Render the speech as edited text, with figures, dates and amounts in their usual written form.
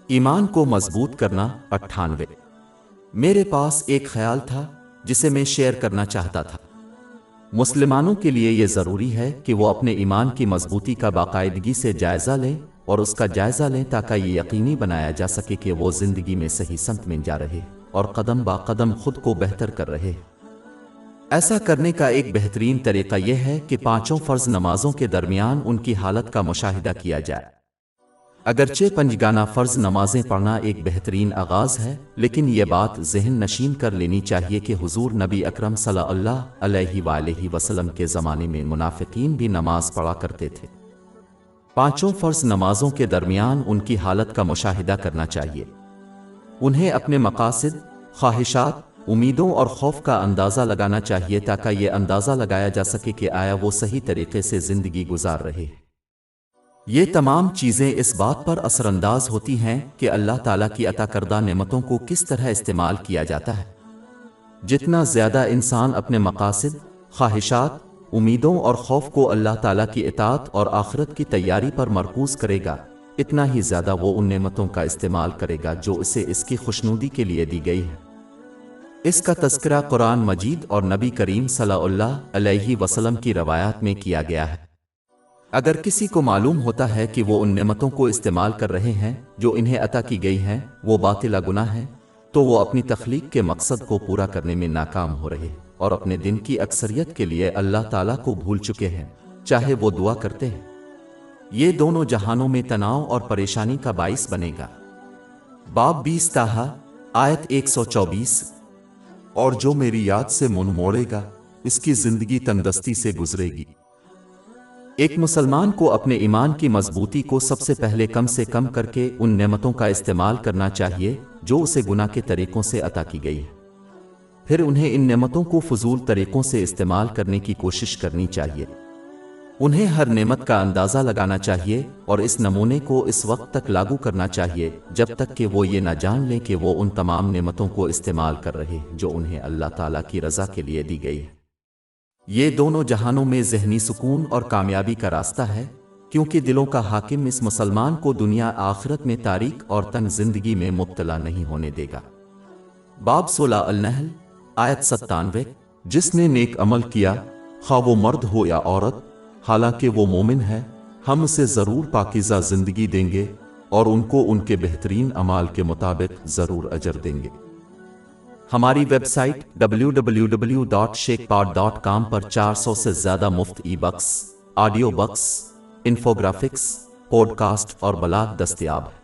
ایمان کو مضبوط کرنا 98۔ میرے پاس ایک خیال تھا جسے میں شیئر کرنا چاہتا تھا۔ مسلمانوں کے لیے یہ ضروری ہے کہ وہ اپنے ایمان کی مضبوطی کا باقاعدگی سے جائزہ لیں اور اس کا جائزہ لیں تاکہ یہ یقینی بنایا جا سکے کہ وہ زندگی میں صحیح سمت میں جا رہے اور قدم با قدم خود کو بہتر کر رہے۔ ایسا کرنے کا ایک بہترین طریقہ یہ ہے کہ 5 فرض نمازوں کے درمیان ان کی حالت کا مشاہدہ کیا جائے۔ اگرچہ پنجگانہ فرض نمازیں پڑھنا ایک بہترین آغاز ہے، لیکن یہ بات ذہن نشین کر لینی چاہیے کہ حضور نبی اکرم صلی اللہ علیہ وآلہ وسلم کے زمانے میں منافقین بھی نماز پڑھا کرتے تھے۔ 5 فرض نمازوں کے درمیان ان کی حالت کا مشاہدہ کرنا چاہیے۔ انہیں اپنے مقاصد، خواہشات، امیدوں اور خوف کا اندازہ لگانا چاہیے تاکہ یہ اندازہ لگایا جا سکے کہ آیا وہ صحیح طریقے سے زندگی گزار رہے۔ یہ تمام چیزیں اس بات پر اثر انداز ہوتی ہیں کہ اللہ تعالیٰ کی عطا کردہ نعمتوں کو کس طرح استعمال کیا جاتا ہے۔ جتنا زیادہ انسان اپنے مقاصد، خواہشات، امیدوں اور خوف کو اللہ تعالیٰ کی اطاعت اور آخرت کی تیاری پر مرکوز کرے گا، اتنا ہی زیادہ وہ ان نعمتوں کا استعمال کرے گا جو اسے اس کی خوشنودی کے لیے دی گئی ہے۔ اس کا تذکرہ قرآن مجید اور نبی کریم صلی اللہ علیہ وسلم کی روایات میں کیا گیا ہے۔ اگر کسی کو معلوم ہوتا ہے کہ وہ ان نعمتوں کو استعمال کر رہے ہیں جو انہیں عطا کی گئی ہیں، وہ باطل گناہ ہے، تو وہ اپنی تخلیق کے مقصد کو پورا کرنے میں ناکام ہو رہے اور اپنے دن کی اکثریت کے لیے اللہ تعالیٰ کو بھول چکے ہیں، چاہے وہ دعا کرتے ہیں۔ یہ دونوں جہانوں میں تناؤ اور پریشانی کا باعث بنے گا۔ باب 20 طٰہٰ آیت 124۔ اور جو میری یاد سے منہ موڑے گا، اس کی زندگی تندرستی سے گزرے گی۔ ایک مسلمان کو اپنے ایمان کی مضبوطی کو سب سے پہلے کم کر کے ان نعمتوں کا استعمال کرنا چاہیے جو اسے گناہ کے طریقوں سے عطا کی گئی ہے۔ پھر انہیں ان نعمتوں کو فضول طریقوں سے استعمال کرنے کی کوشش کرنی چاہیے۔ انہیں ہر نعمت کا اندازہ لگانا چاہیے اور اس نمونے کو اس وقت تک لاگو کرنا چاہیے جب تک کہ وہ یہ نہ جان لیں کہ وہ ان تمام نعمتوں کو استعمال کر رہے ہیں جو انہیں اللہ تعالیٰ کی رضا کے لیے دی گئی ہے۔ یہ دونوں جہانوں میں ذہنی سکون اور کامیابی کا راستہ ہے، کیونکہ دلوں کا حاکم اس مسلمان کو دنیا آخرت میں تاریک اور تنگ زندگی میں مبتلا نہیں ہونے دے گا۔ باب 16 النحل آیت 97۔ جس نے نیک عمل کیا، خواہ وہ مرد ہو یا عورت، حالانکہ وہ مومن ہے، ہم اسے ضرور پاکیزہ زندگی دیں گے اور ان کو ان کے بہترین اعمال کے مطابق ضرور اجر دیں گے۔ ہماری ویب سائٹ www.sheikhpod.com پر 400 سے زیادہ مفت e books, audio books, infographics, podcast اور بلاگ دستیاب ہے۔